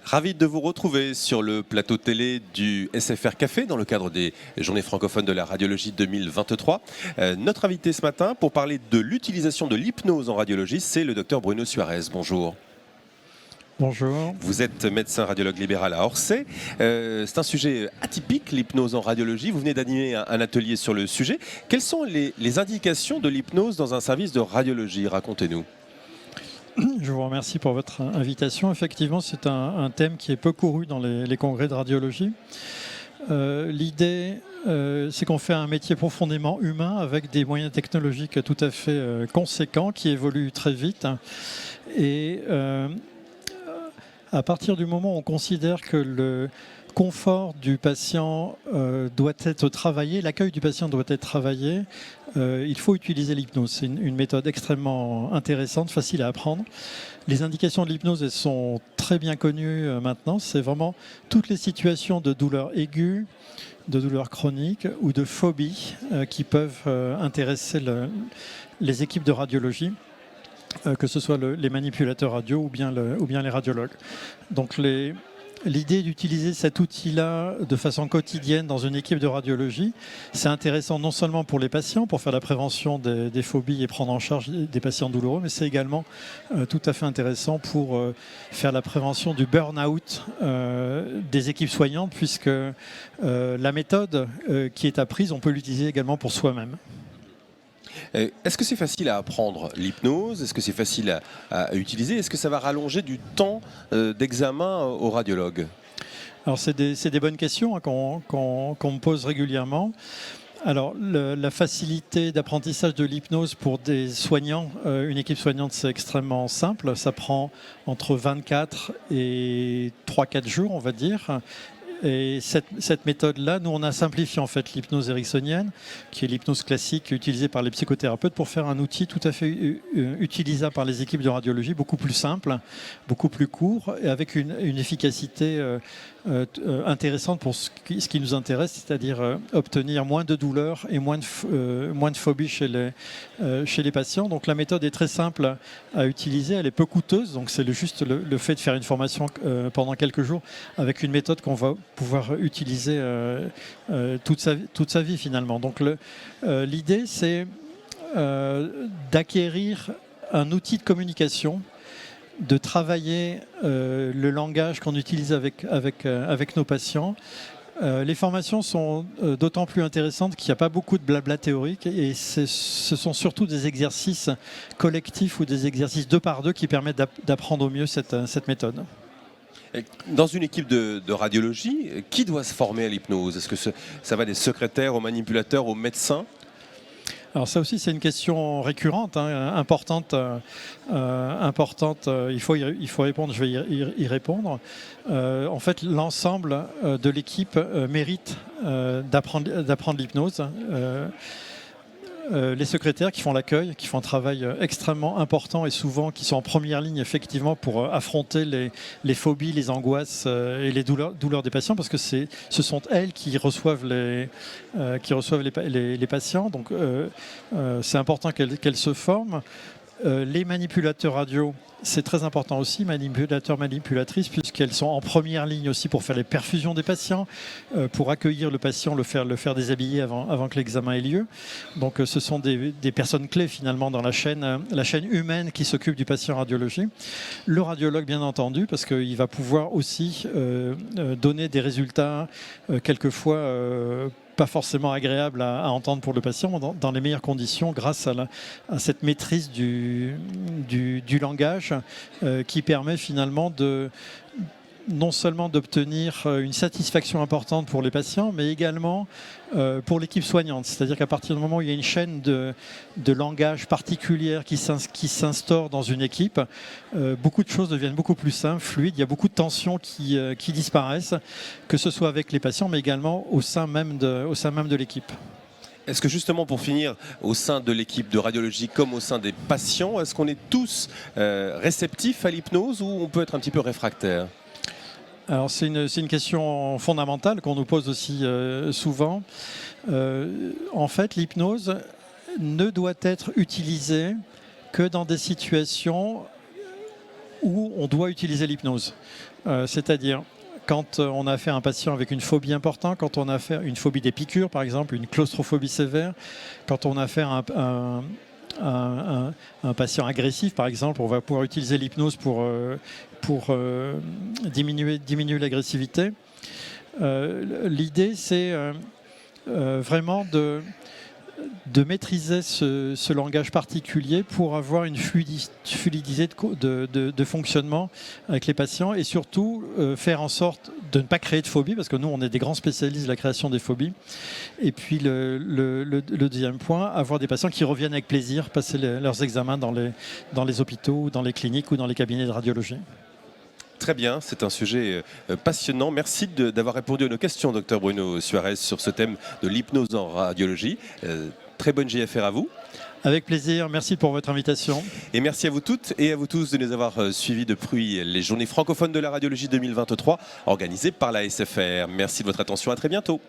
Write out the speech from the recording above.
Ravi de vous retrouver sur le plateau télé du SFR Café dans le cadre des Journées francophones de la radiologie 2023. Notre invité ce matin pour parler de l'utilisation de l'hypnose en radiologie, c'est le docteur Bruno Suarez. Bonjour. Bonjour. Vous êtes médecin radiologue libéral à Orsay. C'est un sujet atypique, l'hypnose en radiologie. Vous venez d'animer un atelier sur le sujet. Quelles sont les indications de l'hypnose dans un service de radiologie? Racontez-nous. Je vous remercie pour votre invitation. Effectivement, c'est un thème qui est peu couru dans les congrès de radiologie. L'idée, c'est qu'on fait un métier profondément humain avec des moyens technologiques tout à fait conséquents qui évoluent très vite. Et à partir du moment où on considère que le confort du patient doit être travaillé, l'accueil du patient doit être travaillé, il faut utiliser l'hypnose. C'est une méthode extrêmement intéressante, facile à apprendre. Les indications de l'hypnose, elles sont très bien connues maintenant. C'est vraiment toutes les situations de douleur aiguë, de douleur chronique ou de phobie qui peuvent intéresser les équipes de radiologie. Que ce soit les manipulateurs radio ou bien les radiologues. Donc l'idée d'utiliser cet outil-là de façon quotidienne dans une équipe de radiologie, c'est intéressant non seulement pour les patients, pour faire la prévention des phobies et prendre en charge des patients douloureux, mais c'est également tout à fait intéressant pour faire la prévention du burn-out des équipes soignantes, puisque la méthode qui est apprise, on peut l'utiliser également pour soi-même. Est-ce que c'est facile à apprendre l'hypnose? Est-ce que c'est facile à utiliser? Est-ce que ça va rallonger du temps d'examen aux radiologues? Alors c'est des bonnes questions qu'on me pose régulièrement. Alors la facilité d'apprentissage de l'hypnose pour des soignants, une équipe soignante, c'est extrêmement simple. Ça prend entre 24 et 3-4 jours, on va dire. Et cette méthode-là, nous, on a simplifié en fait l'hypnose ericksonienne, qui est l'hypnose classique utilisée par les psychothérapeutes, pour faire un outil tout à fait utilisable par les équipes de radiologie, beaucoup plus simple, beaucoup plus court, et avec une efficacité intéressante pour ce qui nous intéresse, c'est-à-dire obtenir moins de douleur et moins de phobie chez les patients. Donc la méthode est très simple à utiliser, elle est peu coûteuse, donc c'est juste le fait de faire une formation pendant quelques jours avec une méthode qu'on va pouvoir utiliser toute sa vie finalement. Donc l'idée, c'est d'acquérir un outil de communication, de travailler le langage qu'on utilise avec nos patients. Les formations sont d'autant plus intéressantes qu'il n'y a pas beaucoup de blabla théorique et ce sont surtout des exercices collectifs ou des exercices 2 par 2 qui permettent d'apprendre au mieux cette méthode. Dans une équipe de radiologie, qui doit se former à l'hypnose? Est-ce que ça va des secrétaires aux manipulateurs, aux médecins? Alors ça aussi, c'est une question récurrente, importante. Il faut répondre, je vais y répondre. En fait, l'ensemble de l'équipe mérite d'apprendre l'hypnose. Les secrétaires qui font l'accueil, qui font un travail extrêmement important et souvent qui sont en première ligne effectivement pour affronter les phobies, les angoisses et les douleurs des patients, parce que ce sont elles qui reçoivent les patients. Donc c'est important qu'elles se forment. Les manipulateurs radio, c'est très important aussi, manipulateurs, manipulatrices, puisqu'elles sont en première ligne aussi pour faire les perfusions des patients, pour accueillir le patient, le faire déshabiller avant que l'examen ait lieu. Donc ce sont des personnes clés finalement dans la chaîne humaine qui s'occupe du patient en radiologie. Le radiologue, bien entendu, parce qu'il va pouvoir aussi donner des résultats quelquefois pas forcément agréable à entendre pour le patient, dans les meilleures conditions, grâce à cette maîtrise du langage qui permet finalement non seulement d'obtenir une satisfaction importante pour les patients, mais également pour l'équipe soignante. C'est-à-dire qu'à partir du moment où il y a une chaîne de langage particulière qui s'instaure dans une équipe, beaucoup de choses deviennent beaucoup plus simples, fluides. Il y a beaucoup de tensions qui disparaissent, que ce soit avec les patients, mais également au sein même de l'équipe. Est-ce que justement, pour finir, au sein de l'équipe de radiologie comme au sein des patients, est-ce qu'on est tous réceptifs à l'hypnose ou on peut être un petit peu réfractaire? Alors c'est une question fondamentale qu'on nous pose aussi souvent. En fait, l'hypnose ne doit être utilisée que dans des situations où on doit utiliser l'hypnose. C'est-à-dire quand on a affaire à un patient avec une phobie importante, quand on a affaire à une phobie des piqûres par exemple, une claustrophobie sévère, quand on a affaire à un patient agressif par exemple, on va pouvoir utiliser l'hypnose pour diminuer l'agressivité. L'idée c'est vraiment de maîtriser ce langage particulier pour avoir une fluidité de fonctionnement avec les patients et surtout faire en sorte de ne pas créer de phobie, parce que nous on est des grands spécialistes de la création des phobies. Et puis le deuxième point, avoir des patients qui reviennent avec plaisir passer leurs examens dans les hôpitaux, dans les cliniques ou dans les cabinets de radiologie. Très bien, c'est un sujet passionnant. Merci d'avoir répondu à nos questions, Dr Bruno Suarez, sur ce thème de l'hypnose en radiologie. Très bonne JFR à vous. Avec plaisir, merci pour votre invitation. Et merci à vous toutes et à vous tous de nous avoir suivis depuis les Journées francophones de la radiologie 2023, organisées par la SFR. Merci de votre attention, à très bientôt.